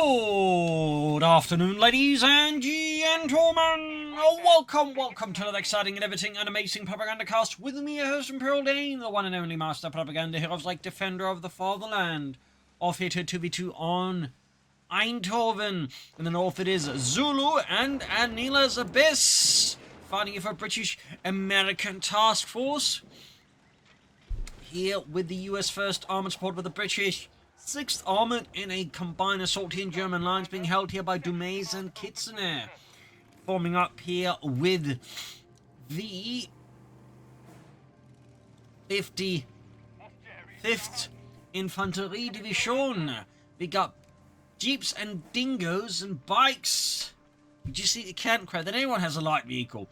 Good afternoon, ladies and gentlemen. Welcome to another exciting and everything and amazing Propagandacast with me, your host Imperial Dane, the one and only master propaganda heroes like defender of the fatherland. Off here to 2v2 on Eindhoven. In the north it is Zulu and Anilas Abyss, fighting for British American Task Force. Here with the US 1st Armoured support with the British 6th Armoured in a combined assault here in German lines, being held here by Dumais and Kitsune. Forming up here with the 55th Infanterie Division. We got jeeps and dingoes and bikes. You just see the can't crowd that anyone has a light vehicle.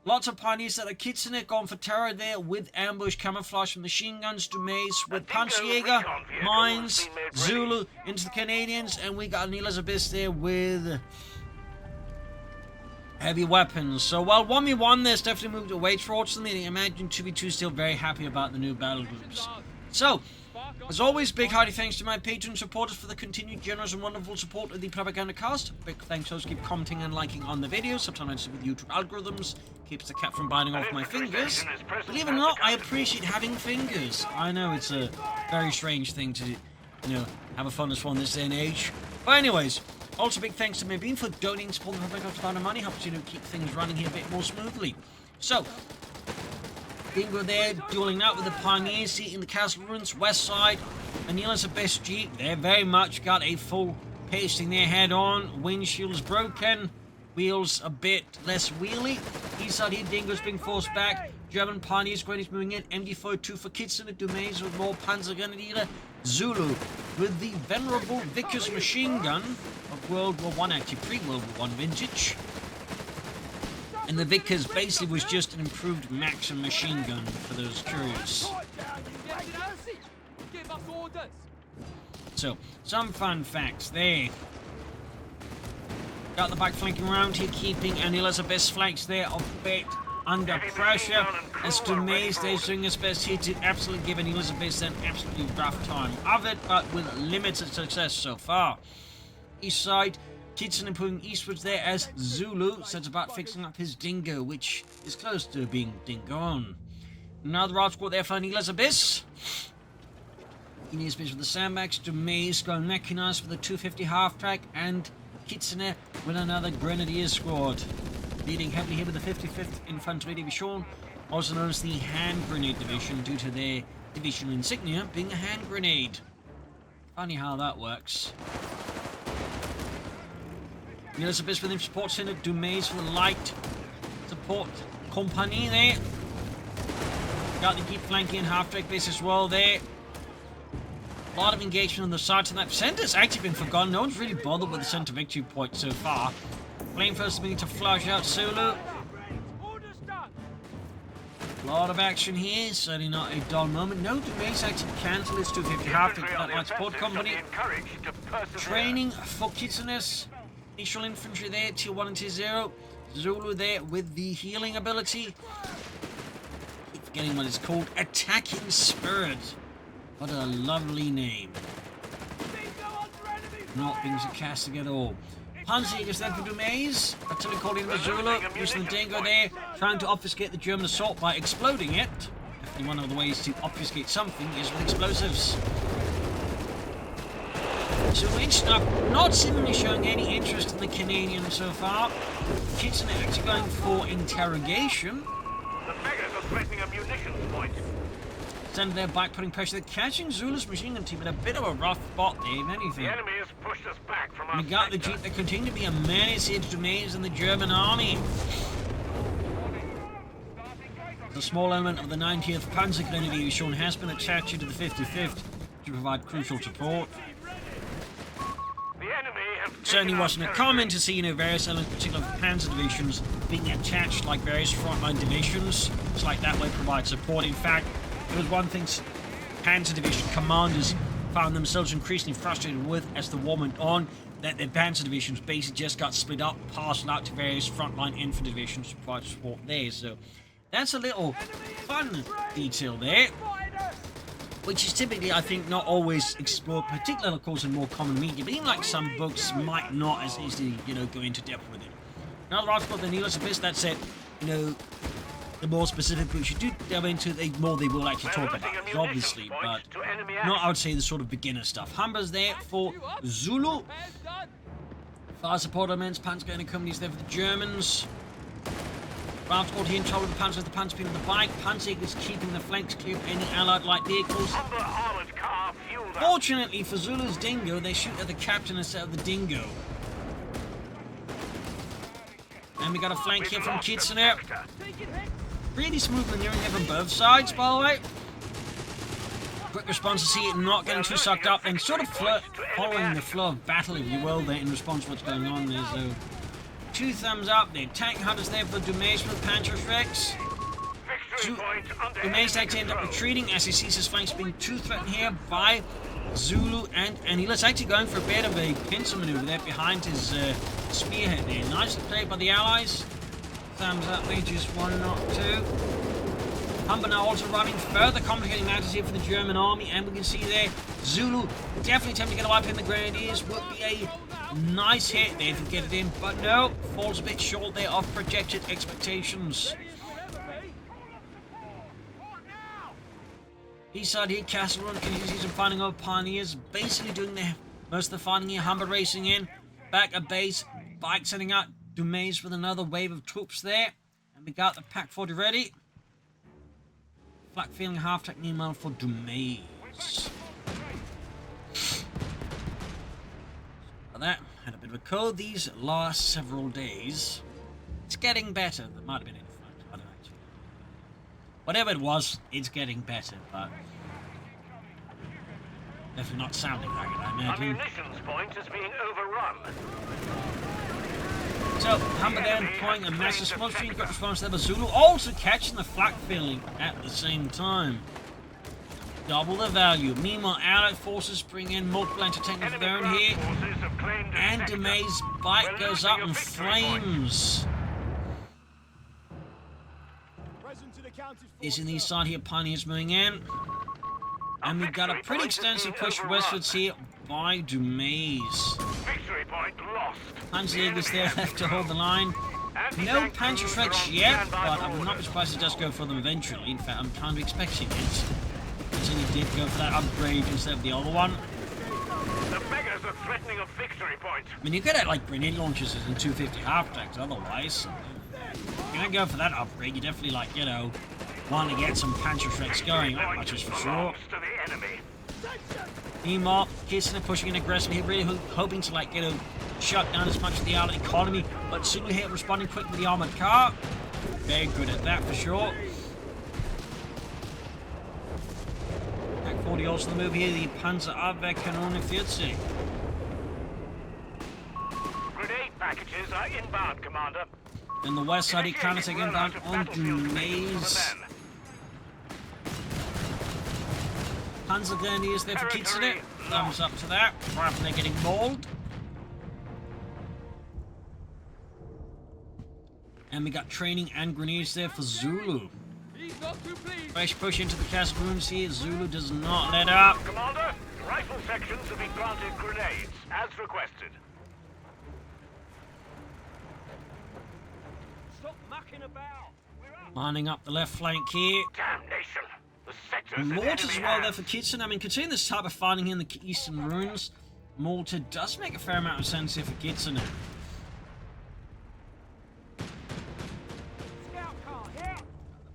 Lots of pioneers that are Kitsune gone for terror there with ambush, camouflage from machine guns, Dumais with Panzerjaeger, mines, Zulu into the Canadians, and we got Anilas Abyss there with heavy weapons. So while 1v1 there's definitely moved away towards them, I imagine 2v2 still very happy about the new battle groups. So, as always, big hearty thanks to my patron supporters for the continued generous and wonderful support of the Propagandacast. Big thanks to those keep commenting and liking on the videos. Sometimes with YouTube algorithms keeps the cat from biting off my fingers. Believe it or not, I appreciate having fingers. I know it's a very strange thing to, have a fondness for in this day and age. But anyways, also big thanks to Mabine for donating support the Propagandacast amount of money. Helps keep things running here a bit more smoothly. So, Bingo there, dueling out with the Pioneers, seating the castle ruins, west side. Anilas Abyss Jeep, they're very much got a full pasting their head on. Windshield's broken, wheels a bit less wheelie. East side here, Dingo's being forced back. German Pioneers, Granny's moving in. MD42 for Kitsune, Dumais with more Panzerjaeger. Zulu with the venerable Vickers machine gun of World War I, actually pre-World War I vintage. And the Vickers basically was just an improved Maxim machine gun for those curious. So, some fun facts there. Got the back flanking around here, keeping Anilas Abyss flanks there a bit under pressure. As Dumais is doing his best here to absolutely give Anilas Abyss an absolutely rough time of it, but with limited success so far. East side, Kitsune pulling eastwards there as Zulu sets about fixing up his dingo, which is close to being dingo on. Now the route squad there for Anilas Abyss. Anilas Abyss with the sandbags, Dumais going mechanized with the 250 half-track, and Kitsune with another Grenadier squad. Leading heavily here with the 55th Infanterie Division, also known as the Hand Grenade Division, due to their divisional insignia being a hand grenade. Funny how that works. Anilas Abyss with him support center, Dumais for the light support company there. Got the deep flanking and half-track base as well there. A lot of engagement on the sides, and that center's actually been forgotten. No one's really bothered with the center victory point so far. Flamethrowers beginning to flush out Zulu. A lot of action here, certainly not a dull moment. No, Dumais actually cancelled his 250 half-track for that light support company. Training for Kitsune's initial infantry there, tier 1 and tier 0. Zulu there with the healing ability. Keep forgetting what it's called. Attacking Spirit. What a lovely name. Not being sarcastic at all. Panzerjaeger's then for Dumais. Artillery calling in the Zulu. Using the dingo there. Trying to obfuscate the German assault by exploding it. Definitely one of the ways to obfuscate something is with explosives. So not seemingly showing any interest in the Canadians so far. Kitsune actually going for interrogation. The beggars are threatening a munitions point. Sending their back, putting pressure. They're catching Zulu's machine gun team in a bit of a rough spot there, if anything. The enemy has pushed us back from our We got the sector. Jeep that continue to be a menace here to Dumais and the German army. The small element of the 90th Panzer Grenadier Division has been attached to the 55th to provide crucial support. Certainly wasn't a common to see, various elements, particularly Panzer divisions, being attached like various frontline divisions. It's like that way provide support. In fact, it was one thing Panzer division commanders found themselves increasingly frustrated with as the war went on, that their Panzer divisions basically just got split up, parceled out to various frontline infantry divisions to provide support there. So that's a little fun detail there. which is typically, I think, not always explored, particularly, of course, in more common media, but even like some books might not as easily, go into depth with it. Another article, the Anilas Abyss, that said, the more specific books you do delve into, the more they will actually talk about it, obviously, but not, I would say, the sort of beginner stuff. Humber's there for Zulu. Fire support elements, Panzerjaeger and companies there for the Germans. Ground squad here in trouble with the Panzer being on the bike. Panzerjaeger is keeping the flanks clear of any allied light vehicles. Fortunately for Zulu's Dingo, they shoot at the captain instead of the Dingo. And we got a flank here from Kitsune. Really smooth maneuvering here from both sides, by the way. Quick response to see it not getting too sucked up and sort of following the flow of battle, if you will, there in response to what's going on there. So, 2 thumbs up. The tank hunters there for Dumais with Panzerjaeger. Dumais actually ends up retreating as he sees his flanks being too threatened here by Zulu and Anilas. Actually going for a bit of a pincer maneuver there behind his spearhead there. Nicely played by the Allies. Thumbs up, they just 1 not 2. Humber now also arriving further complicating matters here for the German army, and we can see there Zulu definitely attempting to get a wipe in the Grenadiers. Would be a nice hit there if you get it in, but no, falls a bit short there of projected expectations. East side here, Castle Run, can you see some fighting over Pioneers, basically doing most of the fighting here. Humber racing in, back at base, bike sending out Dumais with another wave of troops there, and we got the Pack 40 ready. Flak feeling half-tech email for Dumais. That had a bit of a cold these last several days. It's getting better. That might have been in front. I don't know. Whatever it was, it's getting better, but definitely not sounding like it, I imagine. Ammunitions point is being overrun. So, Humber there deploying a massive smoke screen, got response there, but Zulu also catching the flak feeling at the same time. Double the value. Meanwhile, Allied forces bring in multiple anti-tanks of their own here, and Dumais' bike goes up in flames. Is in the east side here, Pioneers moving in. And we've got a pretty extensive push westwards here by Dumais. Panzerjaeger's there left to hold the line. No Panzerjaeger yet, but I would not be surprised if it does go for them eventually. In fact, I'm kind of expecting it. Kitsune did go for that upgrade instead of the other one. The beggars are threatening a victory point. I mean, you could have like grenade launchers and 250 half-tanks otherwise. If you're gonna go for that upgrade, you definitely like, want to get some Panzerjagers going, that much is for sure. Meanwhile, Kitsune pushing in aggressively, really hoping to shut down as much of the Allied economy, but Zulu here responding quick with the armored car. Very good at that for sure. Pack 40 also the move here, the Panzerjaeger and Heavy. Grenade packages are inbound, Commander. And the west side, he counter-taking inbound on Dumais. Panzerjaeger is there for Kitsune. Thumbs up to that. Right after they're getting mauled. And we got training and grenades there for Zulu. Fresh push into the castle rooms here. Zulu does not let up. Commander, rifle sections have been granted grenades, as requested. Stop mucking about. Lining up the left flank here. Damnation. The sectors Mortar as well there for Kitsune. I mean, considering this type of fighting here in the eastern ruins, Mortar does make a fair amount of sense here for Kitsune.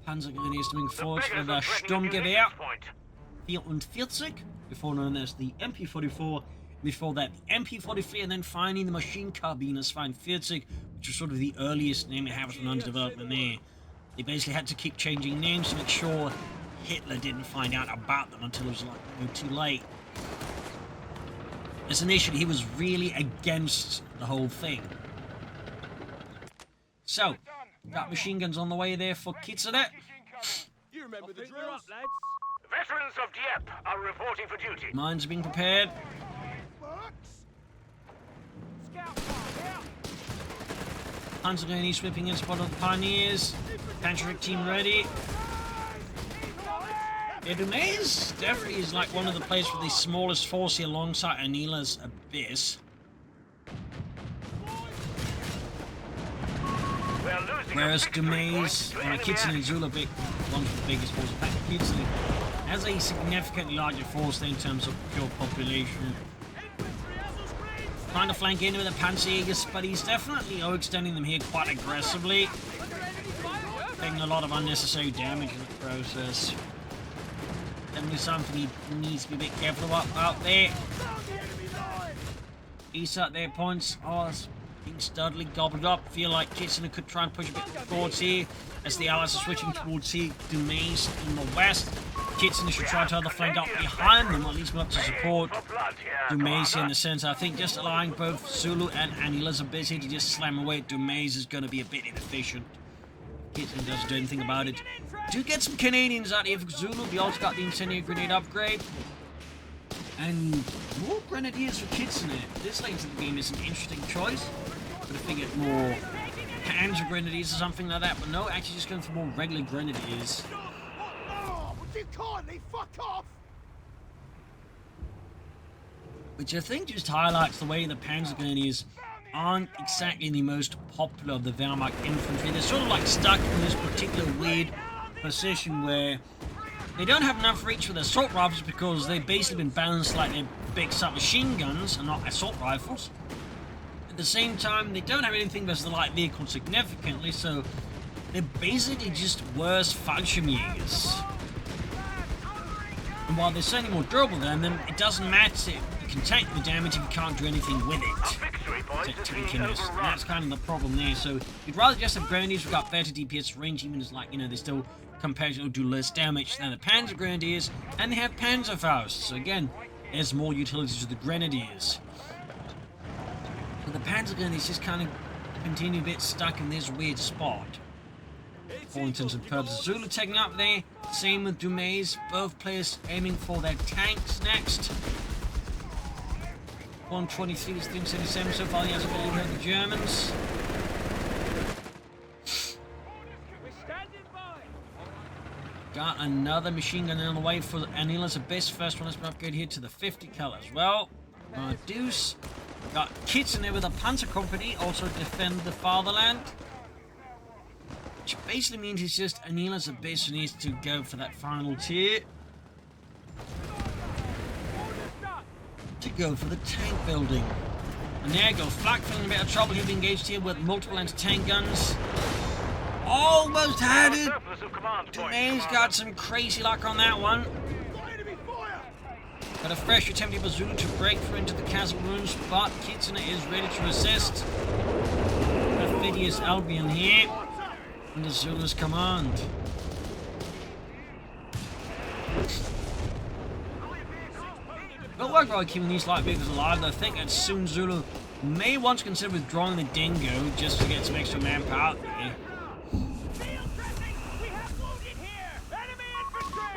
Panzerjaeger is moving forward for the Sturmgewehr 44, before known as the MP44. Before that, the MP43, and then finally the Maschinenkarbine 42, which was sort of the earliest name it has under development there. They basically had to keep changing names to make sure Hitler didn't find out about them until it was too late. As initially, he was really against the whole thing. So, got machine guns on the way there for Kitsune. You remember the drills? Veterans of Dieppe are reporting for duty. Mines are being prepared. Panzerjaeger sweeping in spot of the Pioneers. Panzerjaeger team ready. Yeah, Dumais definitely is like one of the players with the smallest force here alongside Anilas Abyss. Whereas Dumais, Kitsune and Zulu are ones with the biggest force. In fact, Kitsune has a significantly larger force than in terms of pure population. Trying to flank in with the Panzerjaeger, but he's definitely overextending them here quite aggressively. Taking a lot of unnecessary damage in the process. Definitely something he needs to be a bit careful about out there. East at their points. Oh, it's being sturdily gobbled up. Feel like Kitsune could try and push a bit towards here as the Allies are switching towards here. Dumais in the west. Kitsune should try to either flank up behind them, or at least move up to support Dumais in the center. I think just allowing both Zulu and Anilas Abyss here to just slam away Dumais is going to be a bit inefficient. Kitsune doesn't do anything about it. Do get some Canadians out here for Zulu. We also got the incendiary grenade upgrade. And more grenadiers for Kitsune. This late in the game is an interesting choice. Could have figured more Panzer grenadiers or something like that, but no, actually just going for more regular grenadiers. Which I think just highlights the way the Panzer grenadiers aren't exactly the most popular of the Wehrmacht infantry. They're sort of like stuck in this particular weird position where they don't have enough reach with assault rifles because they've basically been balanced like they're big submachine guns and not assault rifles. At the same time, they don't have anything versus the light vehicle significantly, so they're basically just worse Fallschirmjägers. And while they're certainly more durable than them, it doesn't matter. You can take the damage if you can't do anything with it. That's kind of the problem there. So you'd rather just have grenadiers who've got better DPS range, even as like, you know, they still comparatively do less damage than the Panzer grenadiers, and they have Panzerfausts. So again, there's more utility to the grenadiers. But the Panzer grenadiers just kind of continue a bit stuck in this weird spot. For all intents and purposes, Zulu taking up there. Same with Dumais. Both players aiming for their tanks next. 123 is 377 so far. He hasn't really hurt the Germans. Got another machine gun on the way for Anilas Abyss. First one has been upgraded here to the 50 cal as well. Deuce. Got Kitsune with a Panzer Company, also defend the fatherland. Which basically means it's just Anilas Abyss who needs to go for that final tier. To go for the tank building. And there you go, Flak feeling a bit of trouble. He'll be engaged here with multiple anti-tank guns. Almost had it! Dumais got some crazy luck on that one. Got a fresh attempt here by Zulu to break through into the castle rooms, but Kitsune is ready to assist. Perfidious Albion here. Under Zulu's command. It'll work well keeping these light vehicles alive, though I think that soon Zulu may want to consider withdrawing the Dingo just to get some extra manpower out there.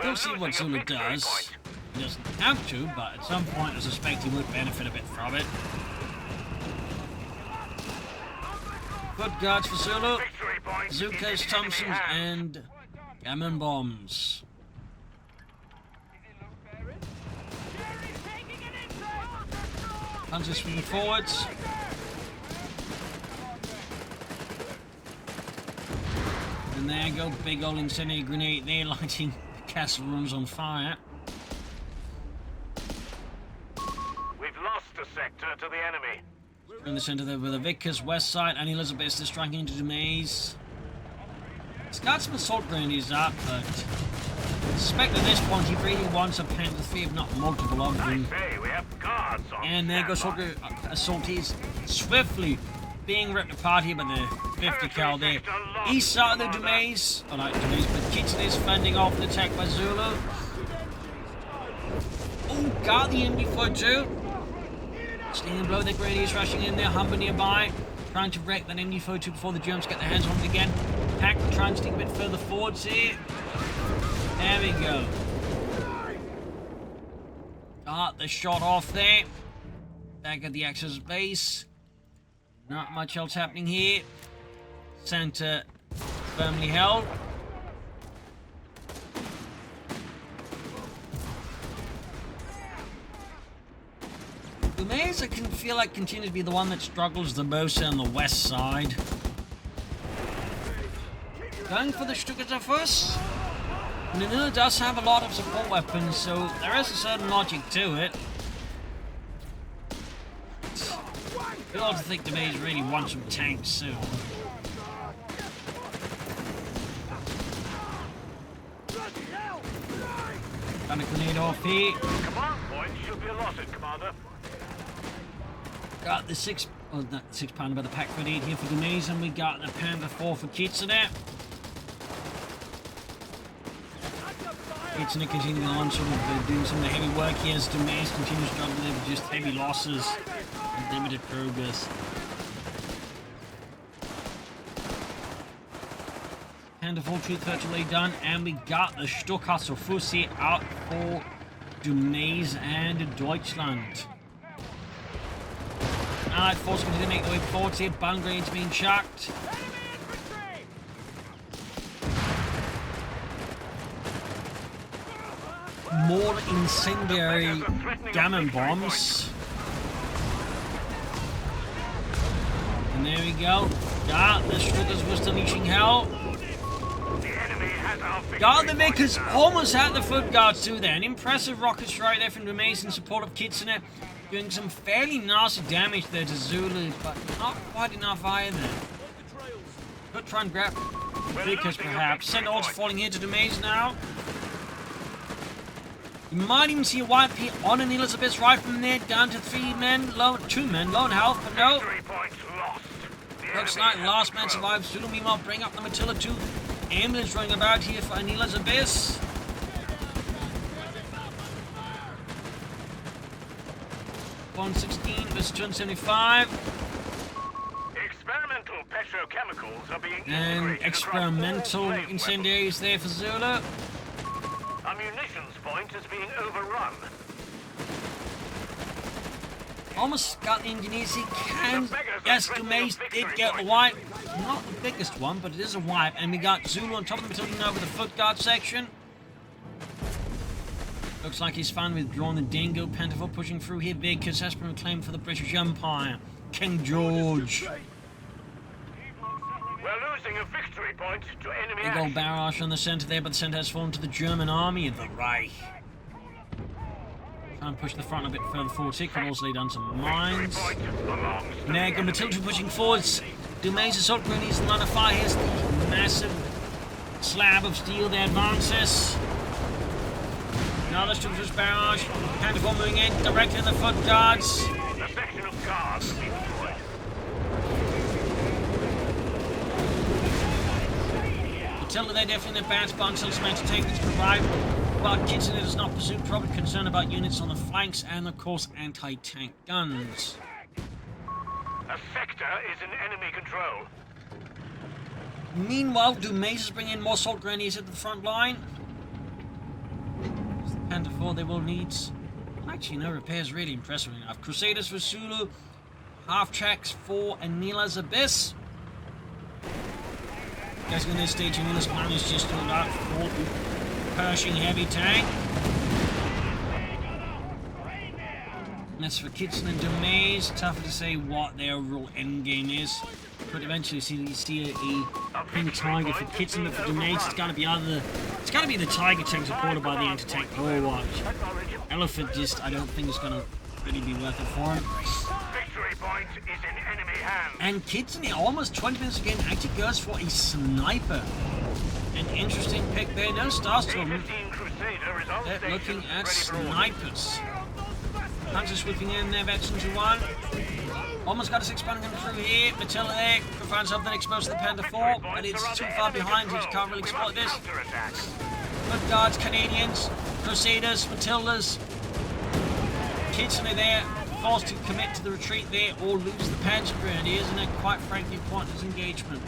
We'll see what Zulu does. He doesn't have to, but at some point I suspect he would benefit a bit from it. Good guards for Zulu. Zukas, Thompsons, and Gammon bombs. Panzer swinging forwards. And there you go, big old incendiary grenade there, lighting the castle rooms on fire. We've lost a sector to the enemy. In the centre there with the Vickers, west side, and Elizabeth is striking into Dumais. He's got some assault grenades up, but I suspect at this point he really wants a Panther 3, if not multiple of them. And there goes assaultees swiftly being ripped apart here by the 50 cal there. East side of the Dumais, or not Dumais, but Kitsune is fending off the attack by Zulu. Oh, got the MD42. Standing below, the grenadiers rushing in there, Humber nearby, trying to wreck that MD42 before the Germans get their hands on it again. Pack trying to stick a bit further forwards here. There we go. Got the shot off there. Back at the Axis base. Not much else happening here. Center firmly held. Dumais, I can feel like continues to be the one that struggles the most on the west side. Going for the Stuttgarter first. Anilas does have a lot of support weapons, so there is a certain logic to it. I also think Dumais really wants some tanks soon. Got a grenade off here. Command point should be allotted, Commander. Got the not 6 pounder, but the Pack 38 here for Dumais, and we got the Panther 4 for Kitsune. Kitsune continuing on, sort of doing some of the heavy work here as Dumais continues struggling with just heavy losses and limited progress. Panther 4 truth virtually done, and we got the Stuttgarter Fusse out for Dumais and Deutschland. Allied force continue to make their way forward here. Bomb grenades being chucked. More incendiary gammon bombs. And there we go. Got the Stuttgarters was unleashing hell. Got the Vickers almost had the foot guards too there. An impressive rocket strike there from Dumais in support of Kitsune. Doing some fairly nasty damage there to Zulu, but not quite enough either. Could try and grab Vickers perhaps. Send also falling here to Dumais now. You might even see a wipe here on Anilas Abyss right from there, down to 2 men low in health, but no. Looks like last man survives. Zulu meanwhile bring up the Matilda 2. Ambulance running about here for Anilas Abyss. $116 versus 275. Experimental petrochemicals are being And experimental incendiaries there for Zulu. Our munitions point is being overrun. Almost got the engineers he can. Yes, Dumais did get the wipe. Not the biggest one, but it is a wipe. And we got Zulu on top of the battalion now with the foot guard section. Looks like he's finally withdrawn the Dingo. Panther pushing through here. Vickers has been reclaimed for the British Empire. King George. We're losing a victory point to enemy Big old barrage on the centre there, but the centre has fallen to the German army of the Reich. Try and push the front a bit further forward. It could also lay down some mines. Neg and Matilda pushing forwards. Dumais assault grenades and line of fire. Here's the massive slab of steel that advances. Another Stuttgarter's barrage. Panther moving in directly in the foot guards. The section of guards destroyed. Matilda, they're definitely in the bad spot until it's meant to take this to provide. But Kitsune does not pursue, probably concerned about units on the flanks and, of course, anti-tank guns. A sector is in enemy control. Meanwhile, Dumais is bringing in more assault grenades at the front line. Panther 4, they will need... Actually, no repairs, really impressive enough. Crusaders for Zulu. Half-tracks for Anilas Abyss. Guys, in this stage, Anilas plan is just to about 40 Pershing heavy tank. And as for Kitsune and Dumais, tougher to say what their overall end game is. Could eventually see a pink target for Kitsune, but for Dumais, it's got to be the Tiger tank supported by the anti-tank Warwatch. Elephant just, I don't think is going to really be worth it for him. Victory point is in enemy hands. And Kitsune, almost 20 minutes again, actually goes for a sniper. An interesting pick there. No Starstorm. They're looking at snipers. Hunters swooping in there, veterans who won. Almost got a 6-pounder coming through here. Matilda there could find something exposed to the Panther 4, but it's too far behind, so can't really exploit this. Good guards, Canadians, Crusaders, Matildas. Kitsune there, forced to commit to the retreat there or lose the Panzer Grenadiers in a quite frankly pointless engagement.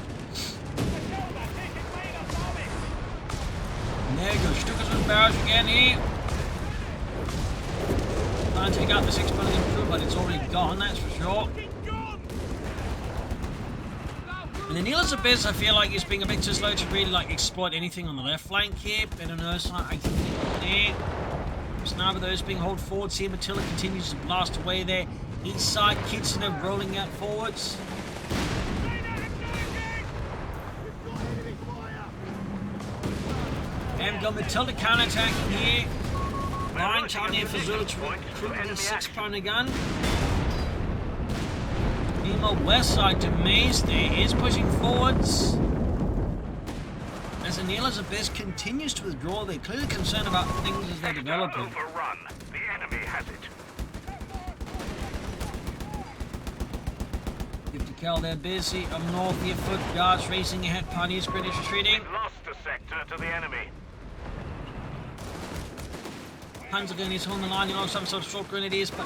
And there goes Stuttgart's with barrage again here. Trying to take out the 6-pounder through, but it's already gone, that's for sure. And then Anilas Abyss, I feel like he's being a bit too slow to really exploit anything on the left flank here. Better know, so I can think there. Sniper those being hauled forwards here. Matilda continues to blast away there. Inside, Kitsune rolling out forwards. And got Matilda counter-attacking here. Line time here for Zulu to recruit a 6-pounder gun. Meanwhile, west side, Dumais there is pushing forwards. As Anilas Abyss continues to withdraw, they're clearly concerned about things as they develop. Overrun. The enemy has it. 50 cal, they're busy. Up north here, foot guards racing ahead. Pioneers, British retreating. We've lost a sector to the enemy. Panzerjaeger is on the line, you know, some sort of short grenadiers, but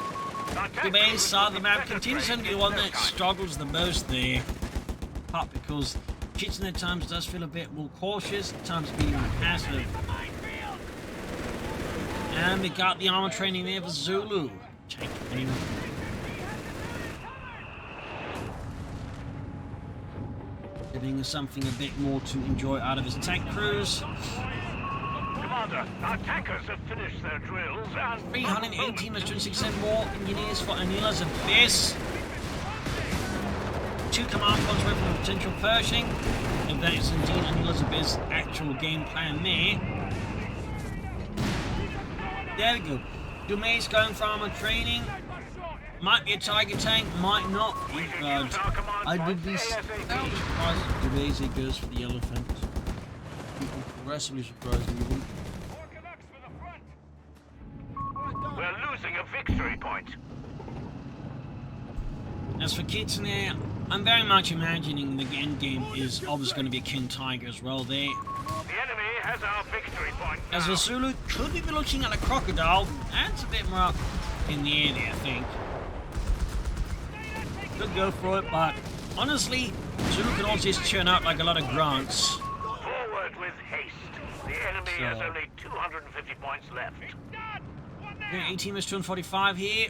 Dumais side of the map continues to be the one that struggles the most there. Part because Kitsune at times does feel a bit more cautious, at times being passive. And we got the armor training there for Zulu. Giving us something a bit more to enjoy out of his tank crews. Commander, our tankers have finished their drills and... 318 is 26% more engineers for Anilas Abyss. 2 command points away from the potential Pershing. If that is indeed Anilas Abyss' actual game plan there. There we go. Dumais going for armor training. Might be a Tiger tank, might not be. I would be surprised if Dumais goes for the elephant. People progressively surprised me. We're losing a victory point. As for Kitsune, I'm very much imagining the end game is obviously going to be a King Tiger as well there. The enemy has our victory point now. As for Zulu, could we be looking at a crocodile? That's a bit more up in the air there, I think. Could go for it, but honestly, Zulu can also just churn out like a lot of grants. Forward with haste. The enemy has only 250 points left. 18 is 245 here.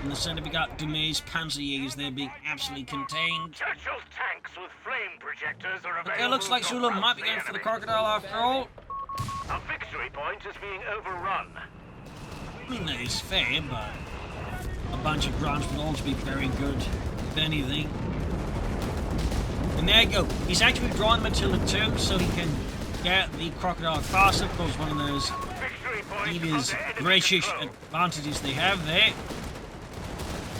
In the center we got Dumais Panzerjaegers there being absolutely contained. Churchill's tanks with flame projectors are available. Okay, looks like Zulu might be going for the crocodile after all. Our victory point is being overrun. I mean, that is fair, but a bunch of grants would also be very good, if anything. And there you go. He's actually drawing Matilda too, so he can get the crocodile faster. Of course, one of those Eva's British advantages they have there.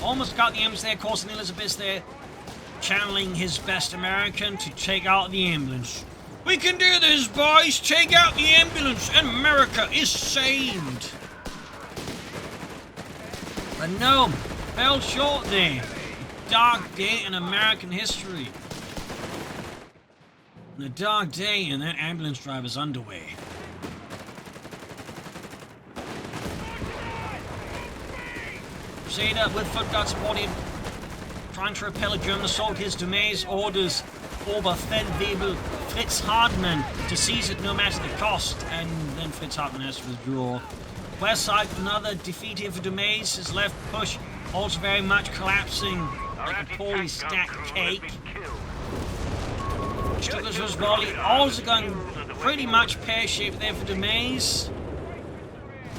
Almost got the ambulance there. Of course, Anilas Abyss there, channeling his best American to take out the ambulance. We can do this, boys! Take out the ambulance, and America is saved! But no, fell short there. Dark day in American history. And a dark day in that ambulance driver's underwear. Crusader with foot guard supporting, trying to repel a German assault. His Dumais orders Oberfeldwebel Fritz Hartmann to seize it no matter the cost, and then Fritz Hartmann has to withdraw. West side, another defeat here for Dumais. His left push also very much collapsing like a poorly stacked cake. Stuttgart was volley also going pretty much pear-shaped there for Dumais.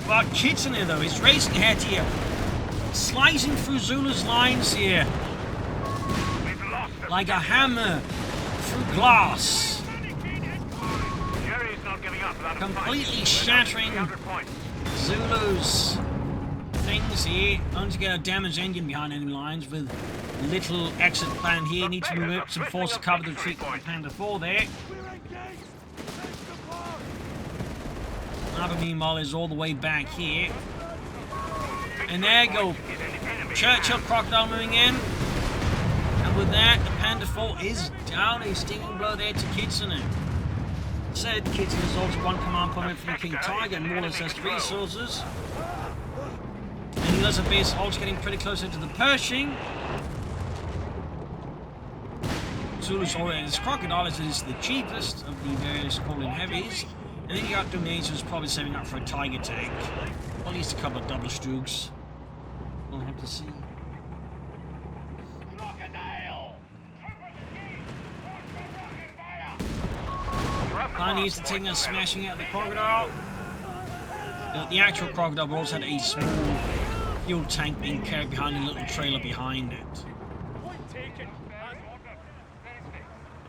But Kitsune though is racing ahead here, slicing through Zulu's lines here like a hammer through glass, completely shattering Zulu's things here. Only to get a damaged engine behind enemy lines with little exit plan here. Need to move up some force to cover the retreat of the Panda 4 there. Another meanwhile is all the way back here. And there you go. Churchill Crocodile moving in. And with that, the Panda 4 is down. A stinging blow there to Kitsune. Said Kitsune is also one command point from the King Tiger and more or less has resources. And Anilas Abyss also getting pretty close into the Pershing. Zulu's already this Crocodile is the cheapest of the various CoH3 heavies. And then you got Dumais who's probably saving up for a Tiger tank. Or at least a couple of double Stoogs. We'll have to see. Pioneers are taking us smashing out the Crocodile. The actual Crocodile also had a small fuel tank being carried behind a little trailer behind it.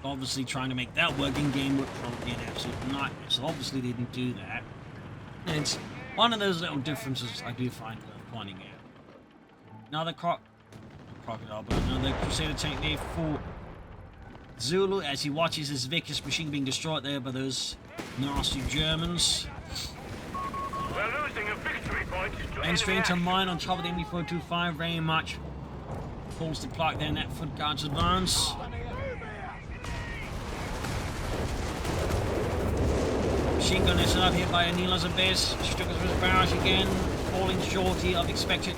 Obviously trying to make that working game would probably be an absolute nightmare, so obviously they didn't do that. And it's one of those little differences I do find worth pointing out. Another crocodile, but another Crusader tank there for Zulu as he watches his Vickers machine being destroyed there by those nasty Germans. We're losing a victory point. And straight to mine on top of the MD425, very much pulls the plug there in that foot guard's advance. Machine gun is up here by Anilas Abyss. Struggles with his barrage again, falling short here of expected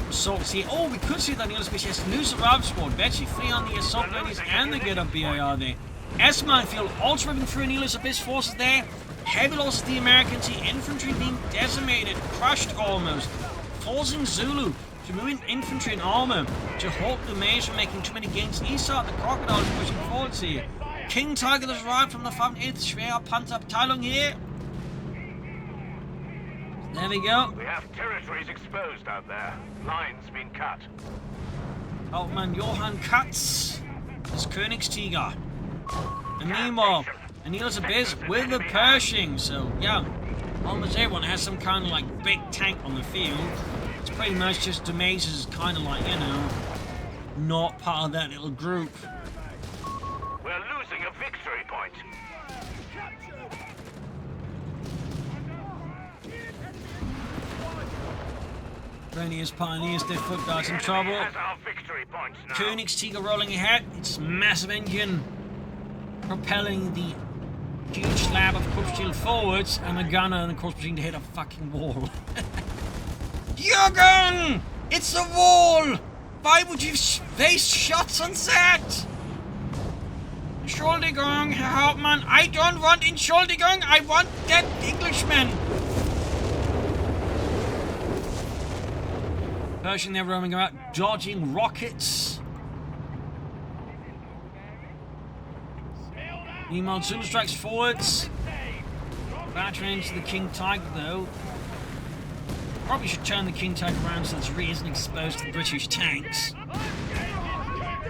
assaults here. Oh, we could see that Anilas Abyss has new survival squad. Actually, 3 on the assault ladies and the get up BAR there. S minefield also ripping through Anilas Abyss forces there. Heavy losses the Americans here. Infantry being decimated, crushed almost. Forcing Zulu to move in infantry and armor to halt Dumais from making too many gains east side. The crocodiles pushing forwards here. King Tiger has arrived from the 8th Schwer Panzerabteilung here. There we go. We have territories exposed out there. Lines being cut. Hauptmann Johann Katz is Königstiger. And meanwhile, Anilas Abyss with the Pershing. So, yeah, almost everyone has some kind of like big tank on the field. It's pretty much just Dumais is kind of like, you know, not part of that little group. We're losing a victory point. Renius Pioneers, their foot guards in trouble. Königstiger rolling ahead, its massive engine propelling the huge slab of corpse shield forwards, and the gunner and the corpse machine to hit a fucking wall. Jürgen! It's a wall! Why would you waste shots on that? Entschuldigung, Herr Hauptmann, I don't want Entschuldigung, I want that Englishman! Pershing there roaming about, dodging rockets. Meanwhile, Zulu strikes forwards. Battering into the King Tiger though. Probably should turn the King Tiger around so its rear isn't exposed to the British tanks.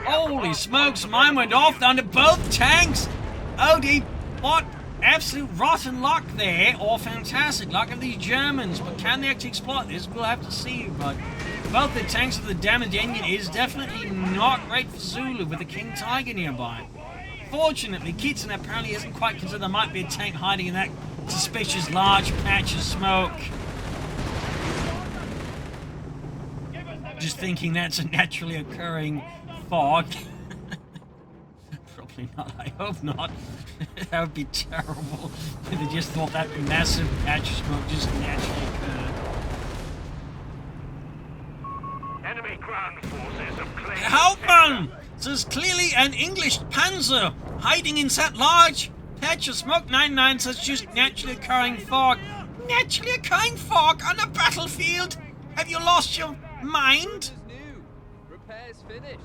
Holy smokes, mine went off under both tanks! Oh, what absolute rotten luck there, or fantastic luck of these Germans. But can they actually exploit this? We'll have to see. But both the tanks and the damaged engine is definitely not great for Zulu with the King Tiger nearby. Fortunately, Kitsune apparently isn't quite considered there might be a tank hiding in that suspicious large patch of smoke. Just thinking that's a naturally occurring fog. Probably not, I hope not. That would be terrible if they just thought that massive patch of smoke just naturally occurred. Enemy ground forces have claimed Hauptmann! There's clearly an English panzer hiding in that large patch of smoke. 99 says just naturally occurring fog. Naturally occurring fog on a battlefield? Have you lost your mind? Repairs finished.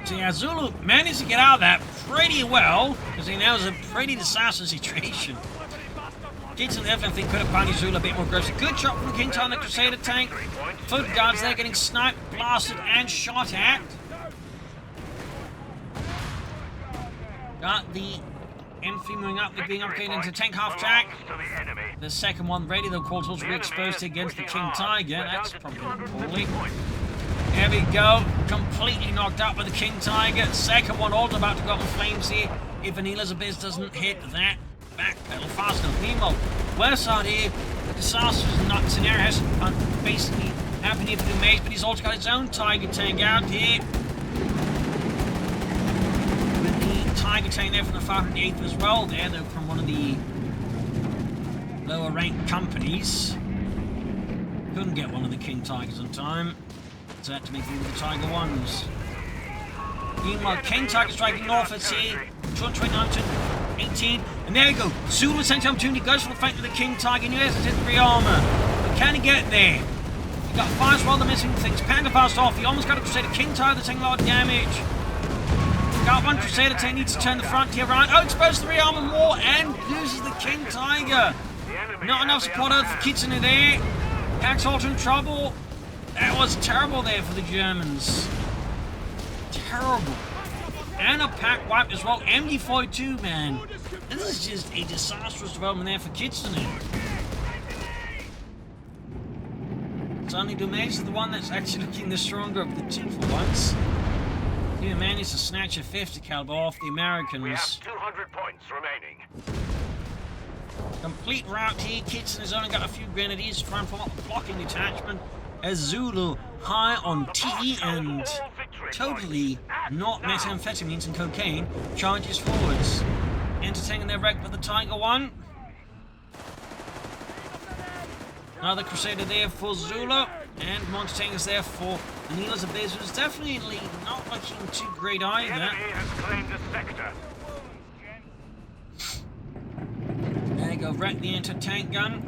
So yeah, Zulu managed to get out of that pretty well, because he knows a pretty disastrous situation. Kitsune definitely could have punished Zulu a bit more aggressive. Good shot from the King Tiger Crusader tank. Foot guards there getting sniped, blasted, and shot at. Got the M3 moving up, they're being upgraded into tank half track. The second one ready, though, called towards re-exposed against the King Tiger. That's probably poorly. There we go, completely knocked out by the King Tiger. Second one also about to go up in flames here if Anilas Abyss doesn't hit that back pedal fast enough. Meanwhile, west side here, the disastrous scenario has basically happened here for Dumais, but he's also got his own Tiger tank out here. With the Tiger tank there from the 508th as well, there, though, from one of the lower ranked companies. Couldn't get one of the King Tigers on time, so had to make it with the Tiger 1s. Meanwhile, King Tiger striking northwards here, 229 to 18, and there we go. Zulu sent the opportunity, goes for the flank of the King Tiger, new hit the re-armor. But can he get there? He got fires for all the missing things. Panda fast off, he almost got a Crusader. King Tiger taking a lot of damage. Got one Crusader tank, needs to turn the frontier around. Oh, exposed to the re-armor more and loses the King Tiger. Not enough support out for Kitsune there. Pack's also in trouble. That was terrible there for the Germans. Terrible. And a pack wipe as well. MD42, man. This is just a disastrous development there for Kitsune. Suddenly Dumais is the one that's actually looking the stronger of the two for once. He managed to snatch a 50 caliber off the Americans. We have 200 points remaining. Complete rout here. Kitsune has only got a few grenadiers to try and form up a blocking detachment as Zulu high on tea and totally not methamphetamines and cocaine charges forwards. Entertaining their wreck with the Tiger 1. Another Crusader there for Zulu, and more entertainers there for Anilas. The base was definitely not looking too great either. The enemy has claimed a sector. There you go, wreck the anti-tank gun.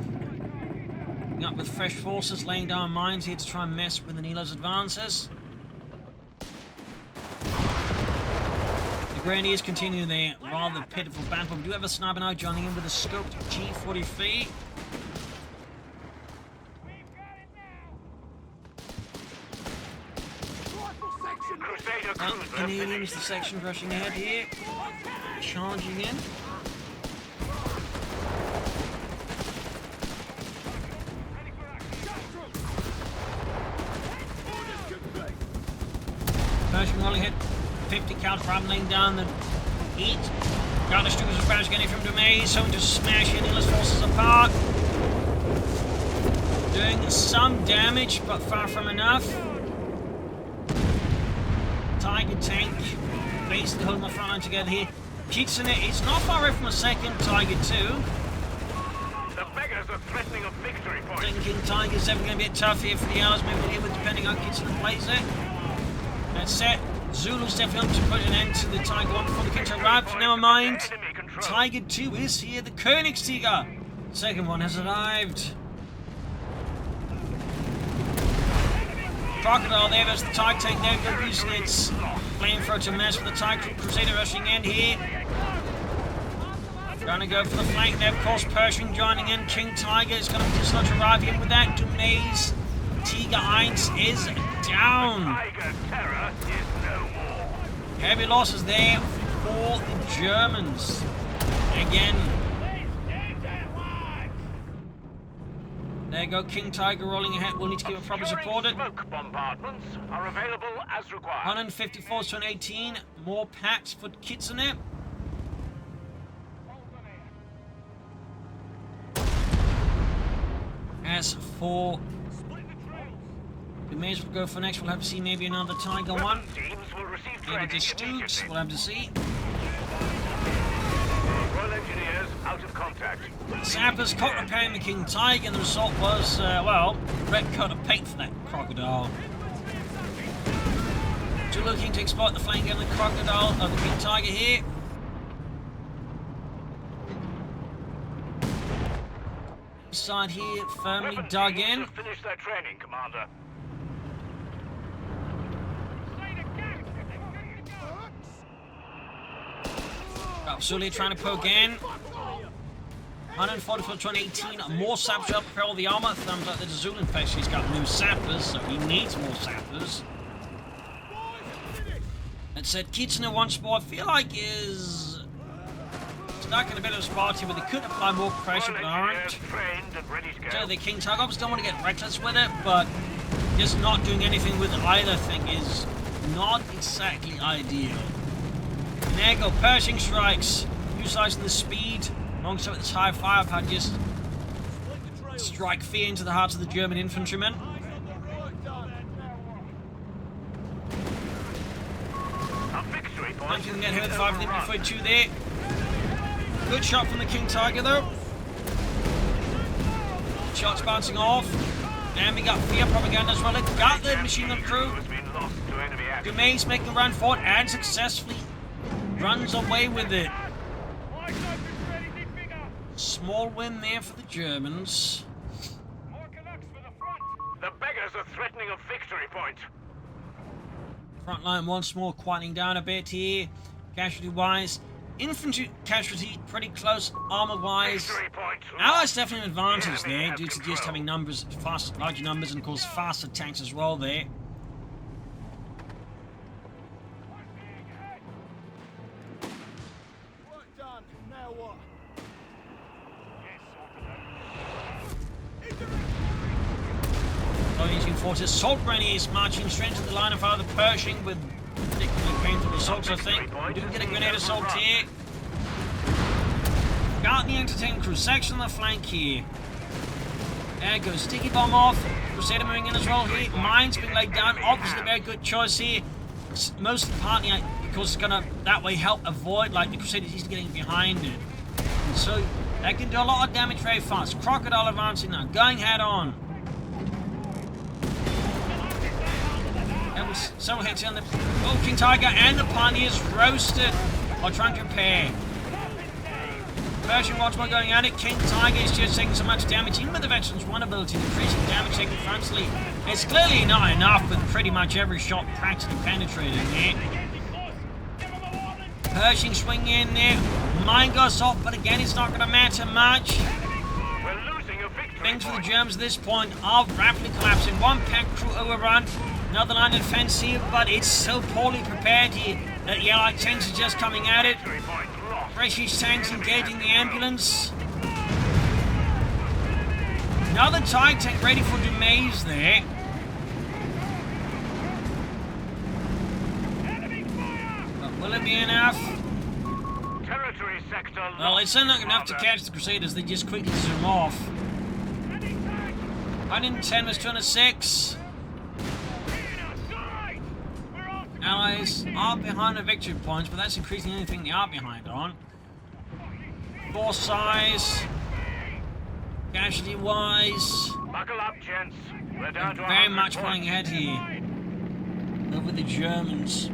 Up with fresh forces, laying down mines here to try and mess with Anilas' advances. The Grenadiers continue their rather pitiful battle. We do have a sniper now joining in with a scoped G43. Canadians, the section rushing ahead here. Charging in. Pershing rolling hit 50 cal from laying down the heat. Got the Stukas of Spanish getting from Dumais, hoping to smash Anilas forces apart. Doing some damage, but far from enough. Tiger tank basically holding the front line together here. Kitsune is not far away from a second Tiger 2. The beggars are threatening a victory point. Thinking Tiger's ever going to be a tough here for the Allies, maybe we'll with depending on Kitsune plays it. That's set. Zulu's definitely to put an end to the Tiger 1 before the Kitsune arrives. Never mind. Tiger 2 is here. The Königstiger. Second one has arrived. Crocodile there, there's the Tiger tank there, go using its flamethrower to mess with the Tiger Crusader rushing in here. Trying to go for the flank there, of course, Pershing joining in. King Tiger is going to be slow to arrive in with that. Dumais, Tiger 1 is down. Tiger terror is no more. Heavy losses there for the Germans. Again. There you go, King Tiger rolling ahead. We'll need to keep it properly supported. Smoke bombardments are available as required. 154 to an 18. More packs for Kitsune. As for Dumais, will go for next. We'll have to see maybe another Tiger 1. Maybe the Stooks. We'll have to see. Royal Engineers out of contact. Sappers caught repairing the King Tiger, and the result was, well, red coat of paint for that Crocodile. Still looking to exploit the flank of the Crocodile of the King Tiger here. Side here firmly dug in. Finish their training, Commander. Absolutely trying to poke in. 144 to 118. More sappers to help propel the armor. Thumbs up the Zulu. In fact, he's got new sappers, so he needs more sappers. That said, Kitsune once more, I feel like is stuck in a bit of a spot here, but they could apply more pressure, but aren't. So the King Tiger obviously don't want to get reckless with it, but just not doing anything with either thing is not exactly ideal. And there you go, Pershing strikes, utilizing the speed, alongside its high firepower, just strike fear into the hearts of the German infantrymen. Thank you can get here with 5 of them before 2 there. Good shot from the King Tiger though. Shots bouncing off. And we got Fear Propaganda as well. It got the machine gun crew. Dumais making a run for it and successfully runs away with it. Small win there for the Germans. The beggars are threatening a victory point. Front line once more quieting down a bit here. Casualty wise, infantry casualty pretty close armor-wise. Allies definitely an advantage there due to just having numbers, larger numbers, and of course faster tanks as well there. Forces assault grenades marching straight to the line of fire of the Pershing with particularly painful assaults, I think. We do get a grenade assault here. Got the anti-tank crew section on the flank here. There goes sticky bomb off. Crusader moving in as well here. Mines being laid down. Obviously a very good choice here. Most of the party, because it's gonna that way help avoid like the Crusaders easily getting behind it. And so they can do a lot of damage very fast. Crocodile advancing now, going head on. Several hits on the King Tiger, and the Pioneers roasted while trying to repair. Pershing once more going at it. King Tiger is just taking so much damage, even with the veteran's one ability, increasing damage taken frontally. It's clearly not enough, with pretty much every shot practically penetrating there. Pershing swinging in there. Mine goes off, but again, it's not going to matter much. Things for the Germans at this point are rapidly collapsing. One pack crew overrun. Another line of defense here, but it's so poorly prepared here that the Allied tanks are just coming at it. British tanks engaging the ambulance. Another TIE tank ready for Dumais there. But will it be enough? Well, it's certainly not enough to catch the Crusaders. They just quickly zoom off. 110 was 206. Allies are behind the victory points, but that's increasing anything they are behind on. Force size, casualty wise, buckle up, gents. We're down to very much flying ahead here over the Germans.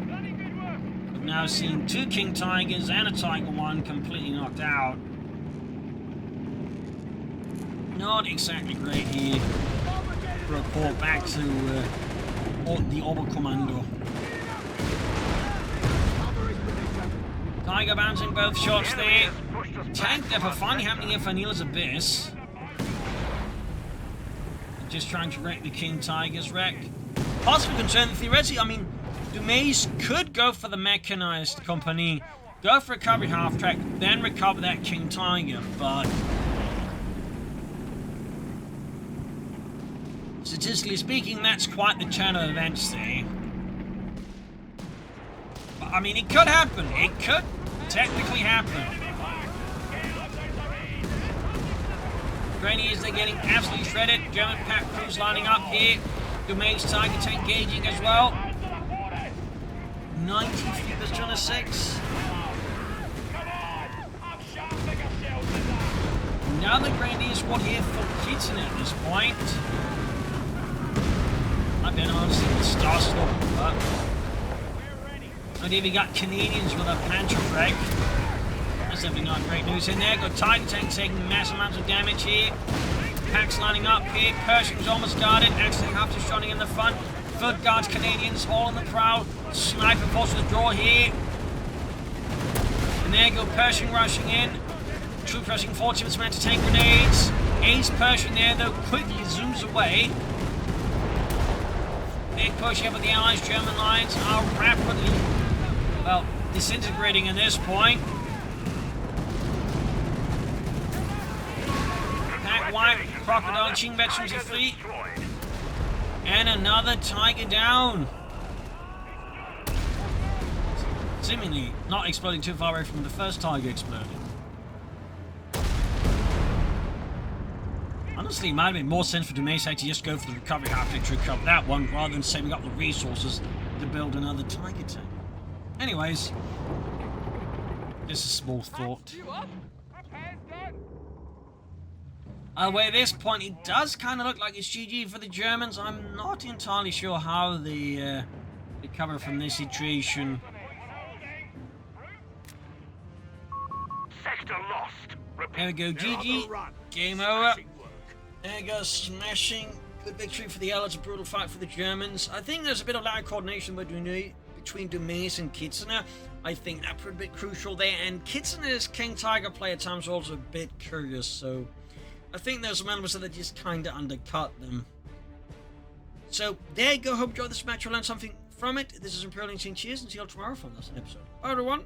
We've now seen 2 King Tigers and a Tiger 1 completely knocked out. Not exactly great here. Report back to the Oberkommando. Tiger bouncing both shots there. Tank depot finally happening here for Anilas Abyss. Just trying to wreck the King Tiger's wreck. Possible concern, theoretically, I mean, Dumais could go for the mechanized company, go for recovery half track, then recover that King Tiger, but statistically speaking, that's quite the turn of events there. But, I mean, it could happen. It could technically happen. Grenadiers, they're getting absolutely shredded. German pack crews lining up here. Dumais Tiger tank engaging as well. 93 plus 206. Another Grenadier squad here for Kitsune at this point. I've been honestly with Star Storm, but and here we got Canadians with a Panzer wreck. That's definitely not great news in there. Got Tiger tanks taking massive amounts of damage here. Packs lining up here. Pershing's almost guarded. Actually, half just running in the front. Foot guards, Canadians all on the prowl. Sniper force to the draw here. And there go Pershing rushing in. Troop rushing forward to meant to tank grenades. Ace Pershing there though quickly zooms away. Big push here with the Allies. German lines are rapidly, well, disintegrating at this point. Pack White, Crocodile, Qing veterans of fleet. And another Tiger down. Seemingly not exploding too far away from the first Tiger exploding. Honestly, it might have made more sense for Dumais to just go for the recovery half to recover that one rather than saving up the resources to build another Tiger tank. Anyways, just a small thought. Well, at this point, it does kind of look like it's GG for the Germans. I'm not entirely sure how they recover from this situation. Sector lost. There we go, GG. Game over. There goes smashing. Good victory for the Allies, a brutal fight for the Germans. I think there's a bit of lack of coordination between between Dumais and Kitsune. I think that proved a bit crucial there, and Kitsune's King Tiger play at times was also a bit curious, so I think there's some elements that just kind of undercut them. So there you go. Hope you enjoyed this match. You'll learn something from it. This is Imperial Instinct. Cheers, and see you all tomorrow for another episode. Bye, everyone.